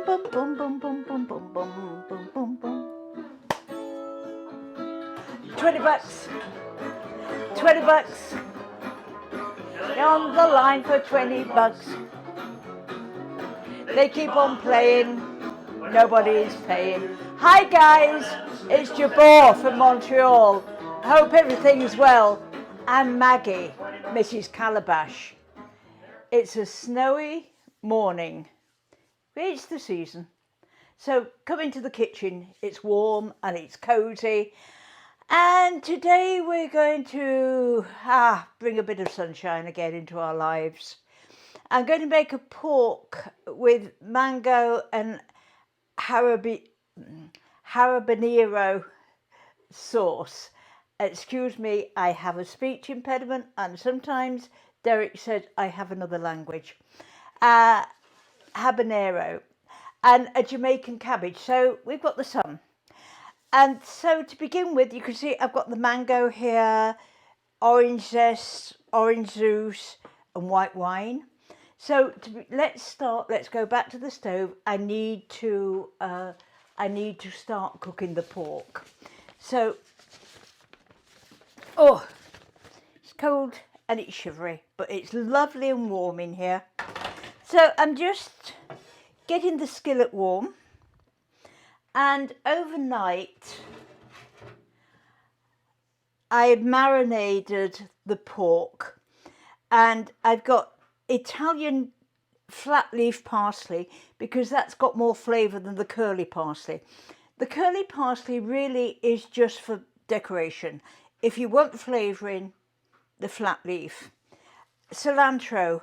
Boom, boom, boom, boom, boom, boom, boom, boom, boom, boom, boom. 20 bucks. 20 bucks. You're on the line for 20 bucks. They keep on playing. Nobody's paying. Hi guys, it's Jabor from Montreal. Hope everything's well. I'm Maggie, Mrs. Calabash. It's a snowy morning. It's the season. So come into the kitchen. It's warm and it's cozy. And today we're going to bring a bit of sunshine again into our lives. I'm going to make a pork with mango and habanero sauce. Excuse me, I have a speech impediment and sometimes Derek said I have another language. Habanero and a Jamaican cabbage. So we've got the sun. And so to begin with, you can see I've got the mango here, orange zest, orange juice and white wine. So let's start. Let's go back to the stove. I need to start cooking the pork. So, it's cold and it's shivery, but it's lovely and warm in here. So I'm just getting the skillet warm, and overnight I marinated the pork, and I've got Italian flat leaf parsley because that's got more flavour than the curly parsley. The curly parsley really is just for decoration. If you want flavouring, the flat leaf. Cilantro,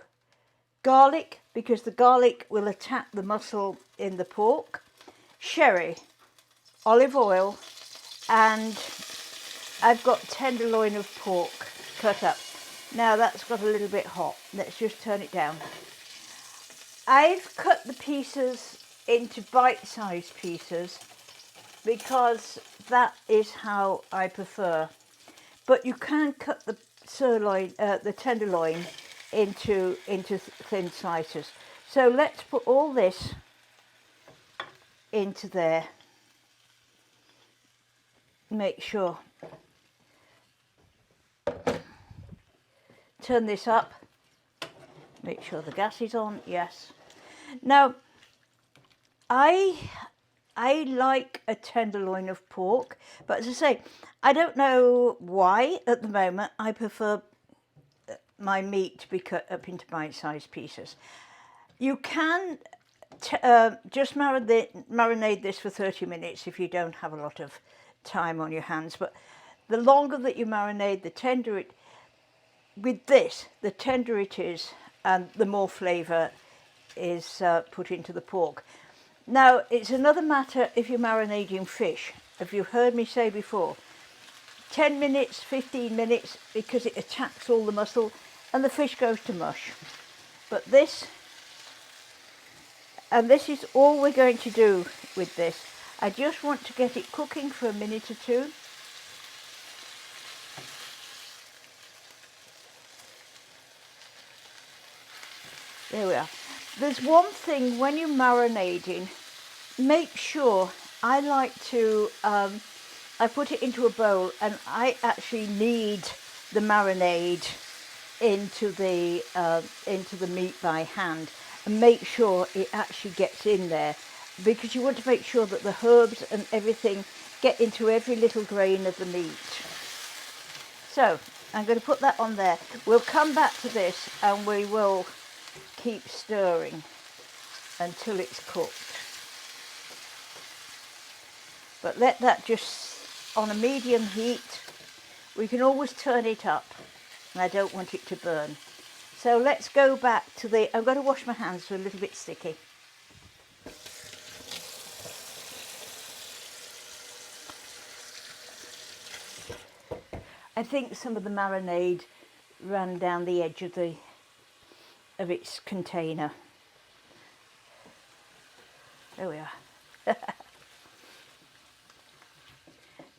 garlic, because the garlic will attack the muscle in the pork. Sherry, olive oil, and I've got tenderloin of pork cut up. Now that's got a little bit hot. Let's just turn it down. I've cut the pieces into bite-sized pieces because that is how I prefer. But you can cut the sirloin, the tenderloin, into thin slices. So let's put all this into there. Make sure. Turn this up. Make sure the gas is on. Yes. Now, I like a tenderloin of pork, but as I say, I don't know why at the moment I prefer my meat to be cut up into bite-sized pieces. You can just marinate this for 30 minutes if you don't have a lot of time on your hands, but the longer that you marinate, the tender it. With this, the tender it is, and the more flavour is put into the pork. Now, it's another matter if you're marinating fish. If you've heard me say before, 10 minutes, 15 minutes, because it attacks all the muscle and the fish goes to mush. But this, and this is all we're going to do with this. I just want to get it cooking for a minute or two. There we are. There's one thing when you're marinating, make sure, I like to, I put it into a bowl and I actually knead the marinade into the meat by hand and make sure it actually gets in there, because you want to make sure that the herbs and everything get into every little grain of the meat. So I'm going to put that on there. We'll come back to this and we will keep stirring until it's cooked. But let that just on a medium heat. We can always turn it up, and I don't want it to burn. So let's go back to the, I'm going to wash my hands, they're a little bit sticky. I think some of the marinade ran down the edge of its container. There we are.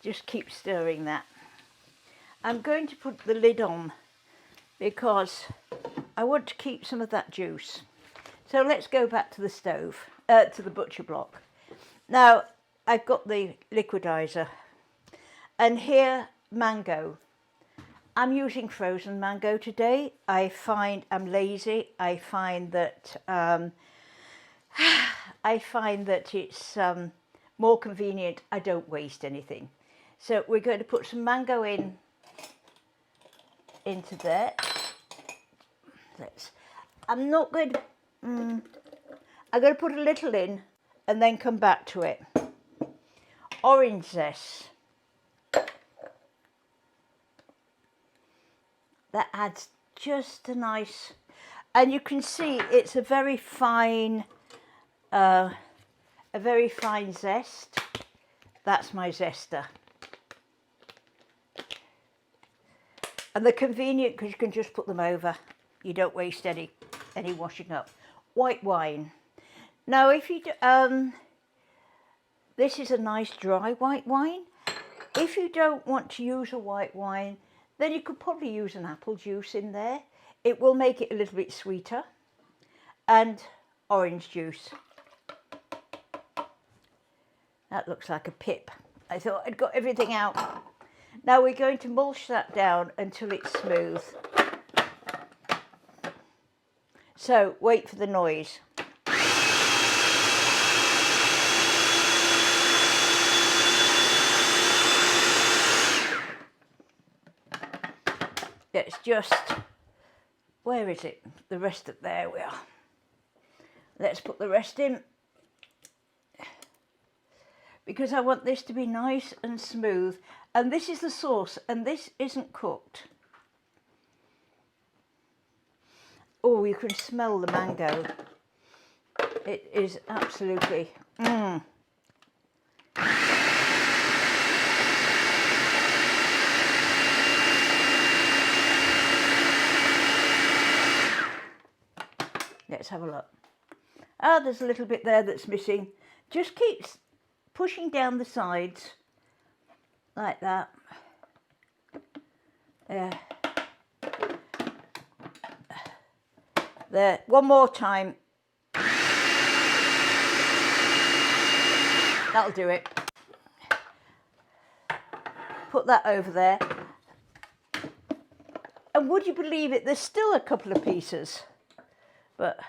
Just keep stirring that. I'm going to put the lid on because I want to keep some of that juice. So let's go back to the stove, to the butcher block. Now, I've got the liquidizer, and here, mango. I'm using frozen mango today. I find I'm lazy. I find that it's more convenient. I don't waste anything. So we're going to put some mango into there. I'm not going to. I'm going to put a little in and then come back to it. Orange zest. That adds just a nice, and you can see it's a very fine zest. That's my zester. And they're convenient because you can just put them over. You don't waste any washing up. White wine. Now, if you this is a nice dry white wine. If you don't want to use a white wine, then you could probably use an apple juice in there. It will make it a little bit sweeter. And orange juice. That looks like a pip. I thought I'd got everything out. Now we're going to mulch that down until it's smooth. So wait for the noise. It's just, where is it? The rest of, there we are. Let's put the rest in. Because I want this to be nice and smooth. And this is the sauce, and this isn't cooked. Oh, you can smell the mango. It is absolutely, Let's have a look. Ah, there's a little bit there that's missing. Just keep pushing down the sides like that. There. There. One more time. That'll do it. Put that over there. And would you believe it, there's still a couple of pieces. But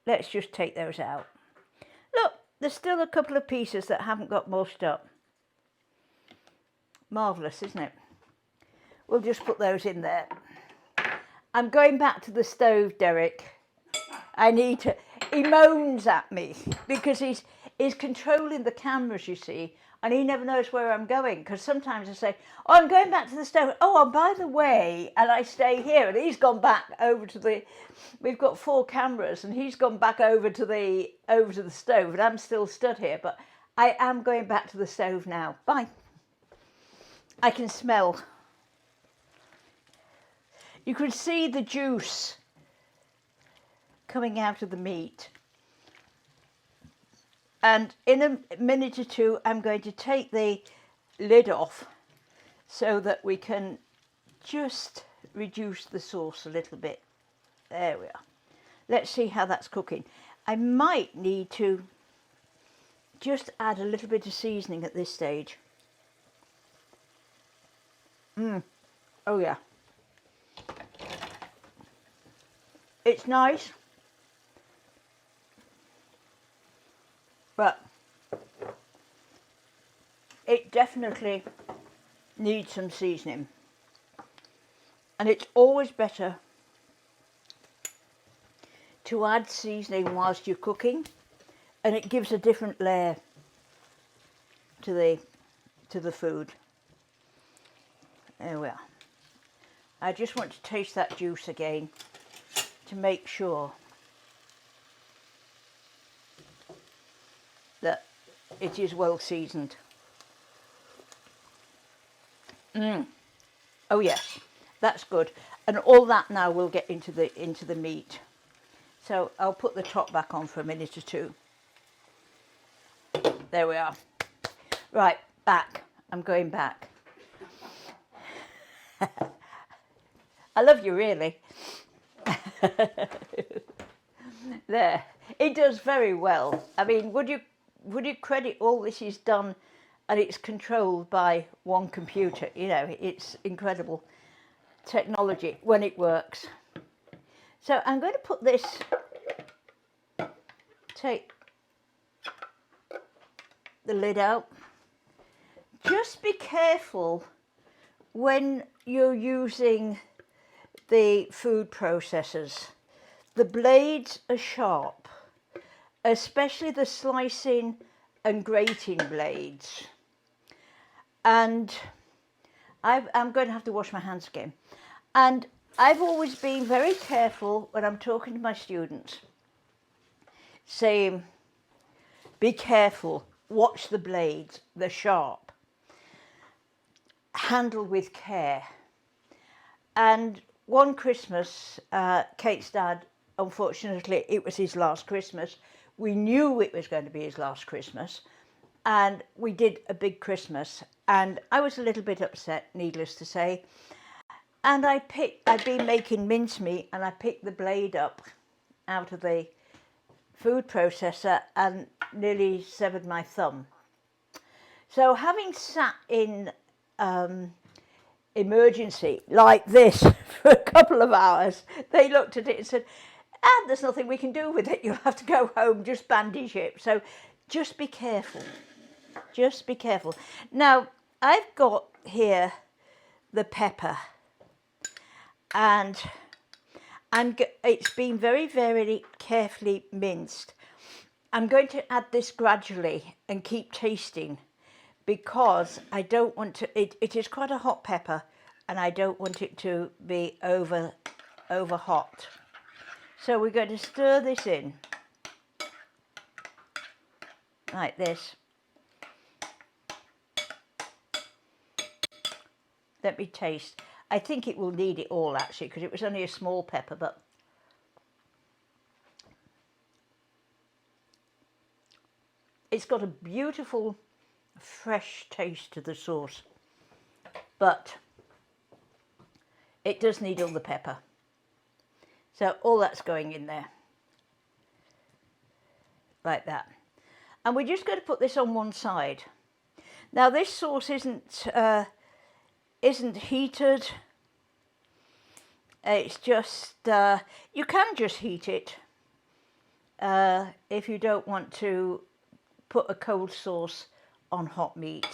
let's just take those out. Look, there's still a couple of pieces that haven't got mulched up. Marvellous, isn't it? We'll just put those in there. I'm going back to the stove, Derek. I need to... He moans at me because he's controlling the cameras, you see, and he never knows where I'm going, because sometimes I say, oh, I'm going back to the stove. Oh, and by the way, and I stay here, and he's gone back over to the... We've got 4 cameras, and he's gone back over to the stove, and I'm still stood here, but I am going back to the stove now. Bye. I can smell. You can see the juice coming out of the meat. And in a minute or two, I'm going to take the lid off so that we can just reduce the sauce a little bit. There we are. Let's see how that's cooking. I might need to just add a little bit of seasoning at this stage. Oh yeah. It's nice. But it definitely needs some seasoning. And it's always better to add seasoning whilst you're cooking, and it gives a different layer to the food. There we are. I just want to taste that juice again to make sure that it is well seasoned. Oh yes, that's good. And all that now will get into the meat. So I'll put the top back on for a minute or two. There we are. Right, back. I'm going back. I love you, really. There. It does very well. I mean, would you credit all this is done and it's controlled by one computer? You know, it's incredible technology when it works. So I'm going to put this, take the lid out. Just be careful when you're using the food processors. The blades are sharp, especially the slicing and grating blades. And I'm going to have to wash my hands again. And I've always been very careful when I'm talking to my students, saying, be careful, watch the blades, they're sharp. Handle with care. And one Christmas, Kate's dad, unfortunately, it was his last Christmas. We knew it was going to be his last Christmas, and we did a big Christmas, and I was a little bit upset, needless to say. And I'd been making mincemeat, and I picked the blade up out of the food processor and nearly severed my thumb. So having sat in emergency like this for a couple of hours, they looked at it and said, there's nothing we can do with it. You'll have to go home, just bandage it. So just be careful. Just be careful. Now, I've got here the pepper, and it's been very, very carefully minced. I'm going to add this gradually and keep tasting, because I don't want to, it is quite a hot pepper, and I don't want it to be over hot. So we're going to stir this in like this. Let me taste. I think it will need it all, actually, because it was only a small pepper, but it's got a beautiful fresh taste to the sauce, but it does need all the pepper. So all that's going in there, like that. And we're just going to put this on one side. Now this sauce isn't heated. It's just, you can just heat it if you don't want to put a cold sauce on hot meat.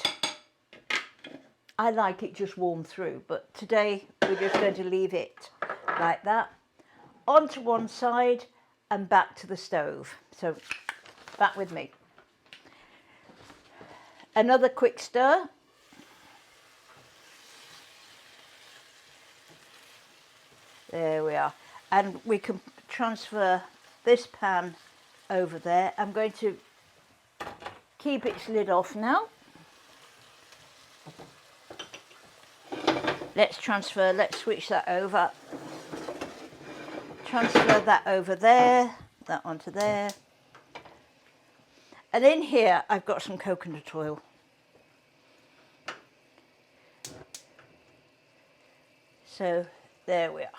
I like it just warm through, but today we're just going to leave it like that, onto one side and back to the stove. So back with me. Another quick stir. There we are. And we can transfer this pan over there. I'm going to keep its lid off now. Let's switch that over. Transfer that over there, that onto there. And in here, I've got some coconut oil. So there we are.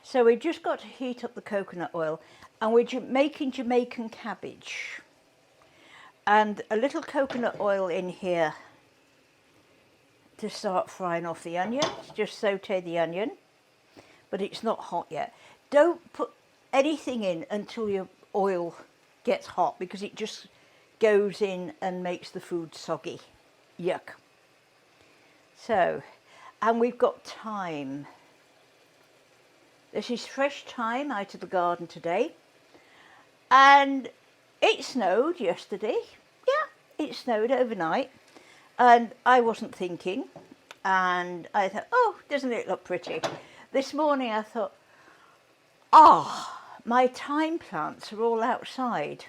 So we've just got to heat up the coconut oil, and we're making Jamaican cabbage. And a little coconut oil in here to start frying off the onions. Just saute the onion, but it's not hot yet. Don't put anything in until your oil gets hot, because it just goes in and makes the food soggy. Yuck. So, and we've got thyme. This is fresh thyme out of the garden today. And it snowed yesterday. Yeah, it snowed overnight. And I wasn't thinking. And I thought, oh, doesn't it look pretty? This morning I thought, my thyme plants are all outside.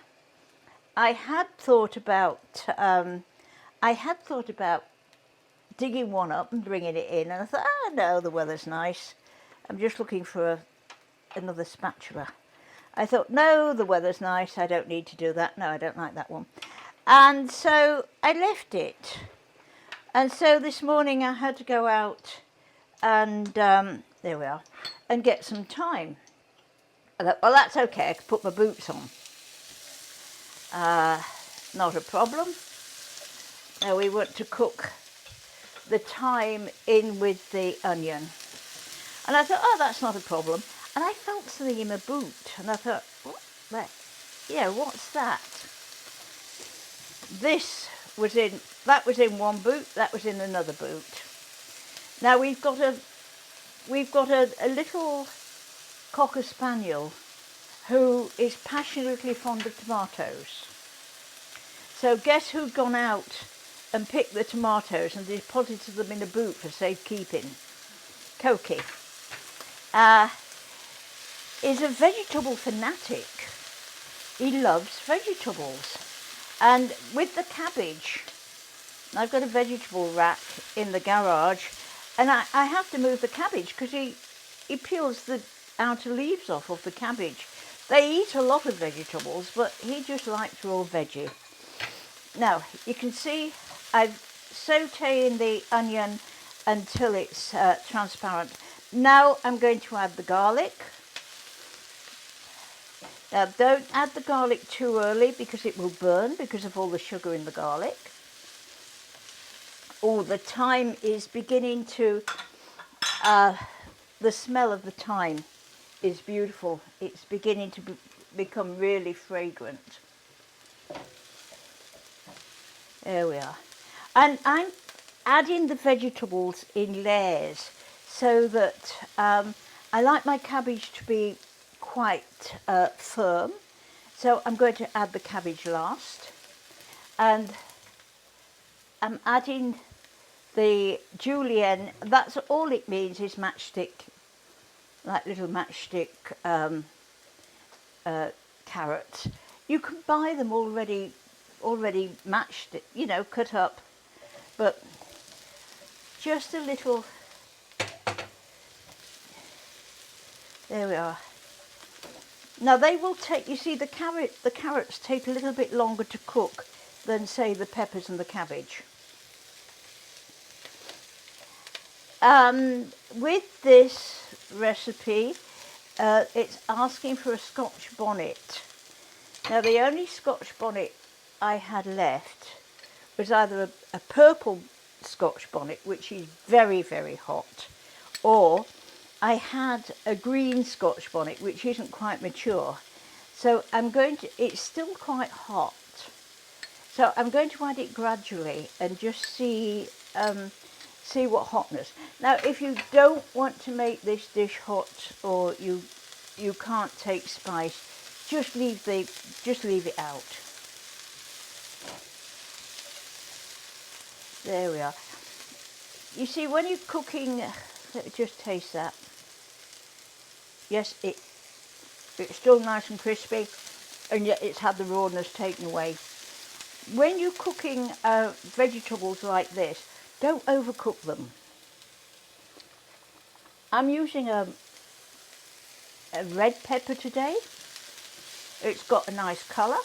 I had thought about digging one up and bringing it in, and I thought, no, the weather's nice. I'm just looking for another spatula. I thought, no, the weather's nice, I don't need to do that. No, I don't like that one. And so I left it. And so this morning I had to go out and, there we are, and get some thyme. I thought, well, that's okay, I could put my boots on. Not a problem. Now we want to cook the thyme in with the onion. And I thought, oh, that's not a problem. And I felt something in my boot, and I thought, what? What's that? That was in one boot, that was in another boot. Now we've got a little Cocker Spaniel who is passionately fond of tomatoes. So guess who'd gone out and picked the tomatoes and deposited them in a boot for safekeeping? Cokie. Is a vegetable fanatic. He loves vegetables. And with the cabbage, I've got a vegetable rack in the garage, and I have to move the cabbage because he peels the outer leaves off of the cabbage. They eat a lot of vegetables, but he just likes raw veggie. Now, you can see I'm sautéing the onion until it's transparent. Now I'm going to add the garlic. Now don't add the garlic too early because it will burn because of all the sugar in the garlic. Oh, the thyme is beginning to, the smell of the thyme is beautiful. It's beginning to become really fragrant. There we are. And I'm adding the vegetables in layers so that I like my cabbage to be quite firm. So I'm going to add the cabbage last. And I'm adding the julienne. That's all it means is matchstick, like little matchstick carrots. You can buy them already matched, cut up, but just a little. There we are. Now they will take, you see the carrots take a little bit longer to cook than say the peppers and the cabbage. With this recipe, it's asking for a Scotch bonnet. Now the only Scotch bonnet I had left was either a purple Scotch bonnet, which is very, very hot, or I had a green Scotch bonnet, which isn't quite mature. So it's still quite hot. So I'm going to add it gradually and just see what hotness. Now, if you don't want to make this dish hot or you can't take spice, just leave it out. There we are. You see, when you're cooking, let me just taste that. Yes, it's still nice and crispy, and yet it's had the rawness taken away. When you're cooking vegetables like this, don't overcook them. I'm using a red pepper today. It's got a nice colour.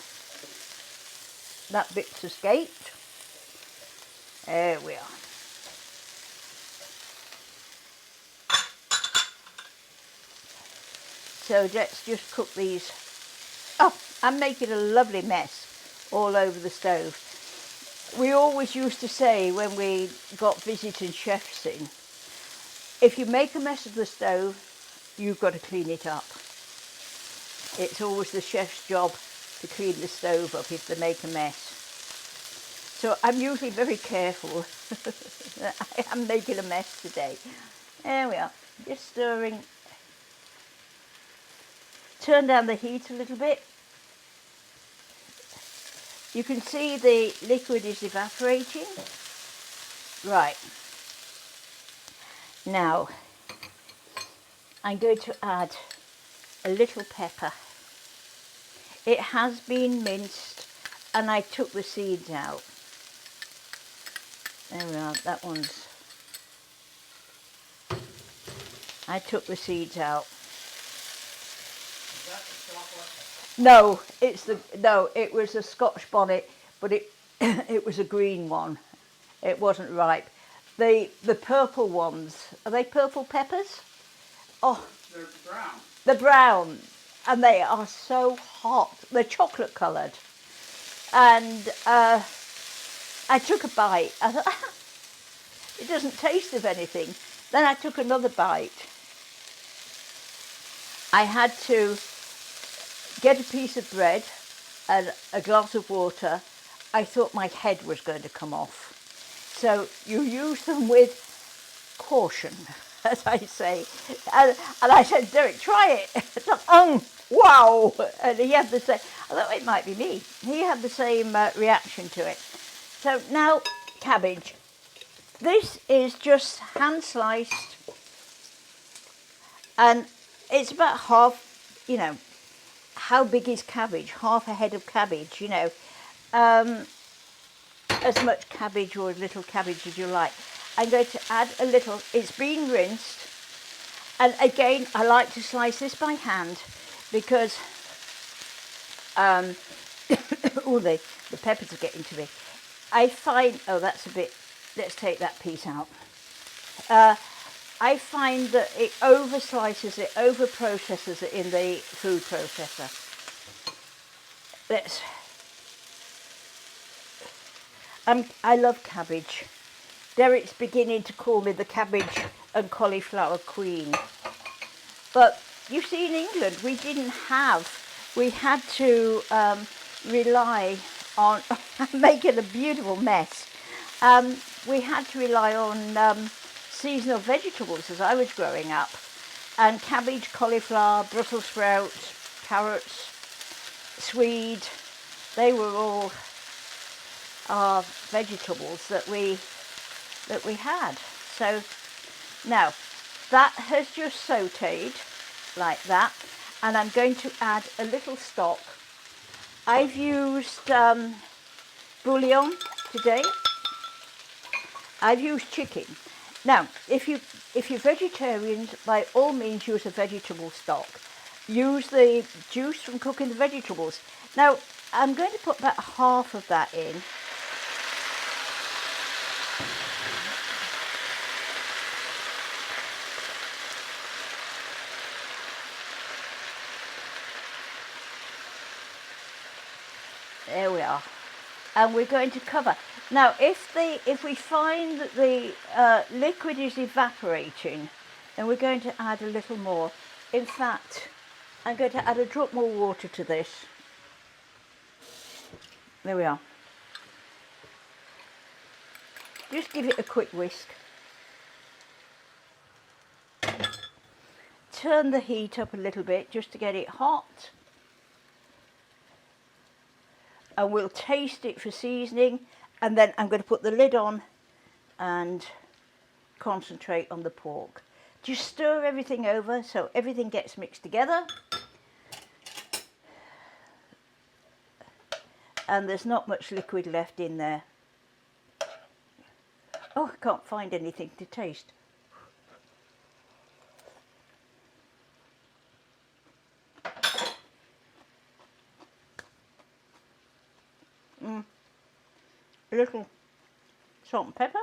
That bit's escaped. There we are. So let's just cook these. Oh, I'm making a lovely mess all over the stove. We always used to say when we got visiting chefs in, if you make a mess of the stove, you've got to clean it up. It's always the chef's job to clean the stove up if they make a mess. So I'm usually very careful. I am making a mess today. There we are, just stirring. Turn down the heat a little bit. You can see the liquid is evaporating. Right. Now, I'm going to add a little pepper. It has been minced and I took the seeds out. There we are, that one's. I took the seeds out. No, it was a Scotch bonnet, but it was a green one. It wasn't ripe. The purple ones, are they purple peppers? Oh, they're brown. They're brown, and they are so hot. They're chocolate coloured. And I took a bite. I thought, it doesn't taste of anything. Then I took another bite. I had to get a piece of bread and a glass of water. I thought my head was going to come off. So you use them with caution, as I say. And I said, Derek, try it. It's like, wow. And he had the same, I thought it might be me. He had the same reaction to it. So now, cabbage. This is just hand sliced. And it's about half, you know, how big is cabbage? Half a head of cabbage, you know. As much cabbage or as little cabbage as you like. I'm going to add a little, it's been rinsed. And again, I like to slice this by hand because, oh, the peppers are getting to me. I find, oh, that's a bit, let's take that piece out. I find that it over slices it, over processes it in the food processor. I love cabbage. Derek's beginning to call me the cabbage and cauliflower queen. But you see, in England, we had to rely on, I'm making a beautiful mess. We had to rely on seasonal vegetables as I was growing up. And cabbage, cauliflower, Brussels sprouts, carrots, swede, they were all our vegetables that we had. So now that has just sautéed like that, and I'm going to add a little stock. I've used bouillon today. I've used chicken. Now, if you're vegetarians, by all means use a vegetable stock. Use the juice from cooking the vegetables. Now, I'm going to put about half of that in. There we are. And we're going to cover. Now, if we find that the liquid is evaporating, then we're going to add a little more. In fact, I'm going to add a drop more water to this. There we are. Just give it a quick whisk. Turn the heat up a little bit just to get it hot. And we'll taste it for seasoning, and then I'm going to put the lid on and concentrate on the pork. Just stir everything over so everything gets mixed together. And there's not much liquid left in there. Oh, I can't find anything to taste. A little salt and pepper.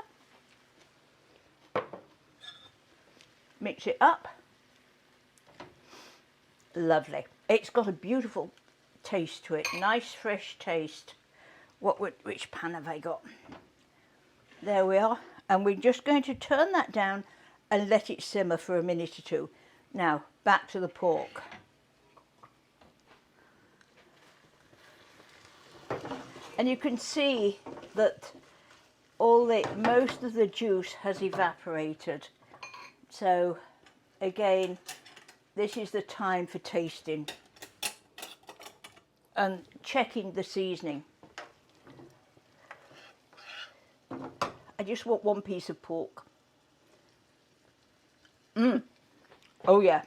Mix it up. Lovely. It's got a beautiful taste to it. Nice fresh taste. Which pan have I got? There we are. And we're just going to turn that down and let it simmer for a minute or two. Now, back to the pork. And you can see that most of the juice has evaporated. So again, this is the time for tasting and checking the seasoning. I just want one piece of pork. Oh yeah,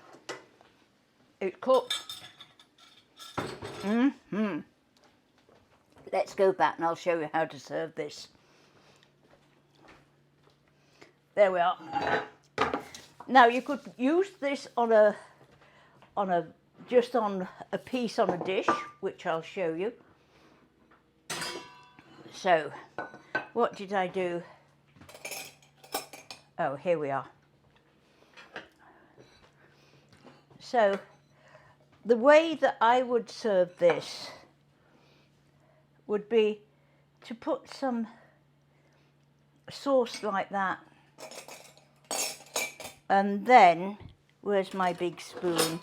it's cooked. Let's go back and I'll show you how to serve this. There we are. Now you could use this on a piece on a dish, which I'll show you. So, what did I do? Oh, here we are. So, the way that I would serve this would be to put some sauce like that, and then, where's my big spoon?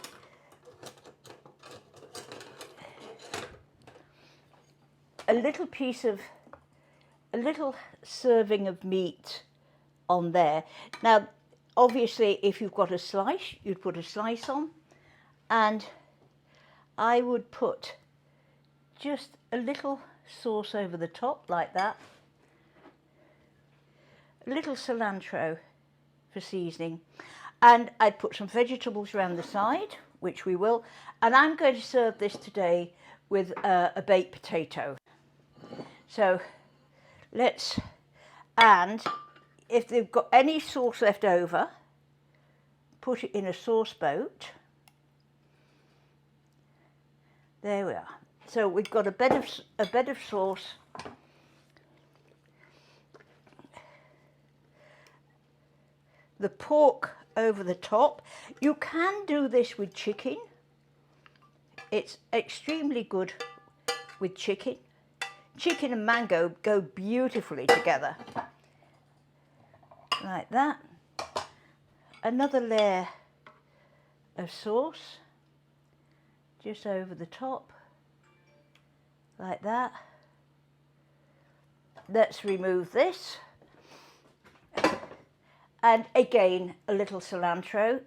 A little serving of meat on there. Now, obviously, if you've got a slice, you'd put a slice on, and I would put just a little sauce over the top like that, a little cilantro for seasoning, and I'd put some vegetables around the side, which we will, and I'm going to serve this today with a baked potato. So and if they've got any sauce left over, put it in a sauce boat. There we are. So we've got a bed of sauce. The pork over the top. You can do this with chicken. It's extremely good with chicken. Chicken and mango go beautifully together. Like that. Another layer of sauce just over the top. Like that. Let's remove this. And again, a little cilantro.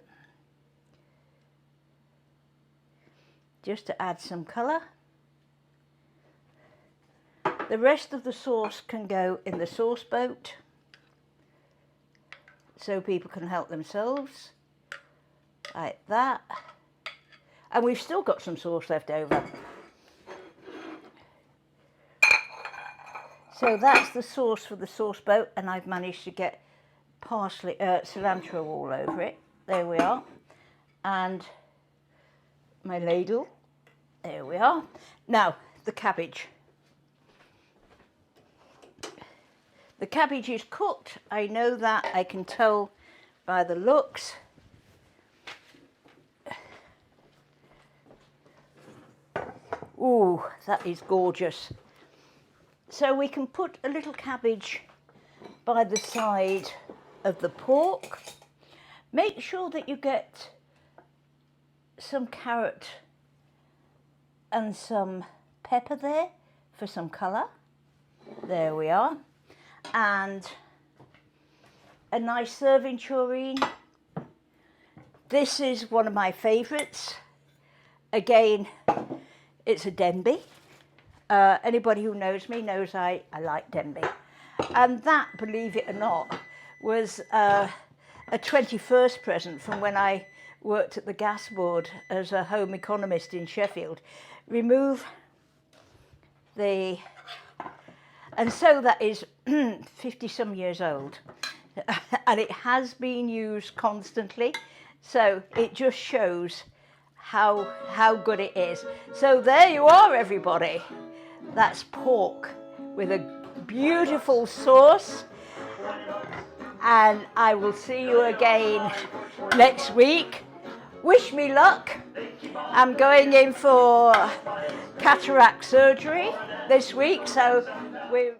Just to add some colour. The rest of the sauce can go in the sauce boat, so people can help themselves, like that. And we've still got some sauce left over. So that's the sauce for the sauce boat, and I've managed to get cilantro all over it. There we are. And my ladle. There we are. Now, the cabbage. The cabbage is cooked. I know that. I can tell by the looks. Ooh, that is gorgeous. So we can put a little cabbage by the side of the pork. Make sure that you get some carrot and some pepper there for some colour. There we are. And a nice serving tureen. This is one of my favourites. Again, it's a Denby. Anybody who knows me knows I like Denby. And that, believe it or not, was a 21st present from when I worked at the gas board as a home economist in Sheffield. Remove the... And so that is 50 some years old, and it has been used constantly, so it just shows how good it is. So there you are, everybody. That's pork with a beautiful sauce, and I will see you again next week. Wish me luck. I'm going in for cataract surgery this week, so we're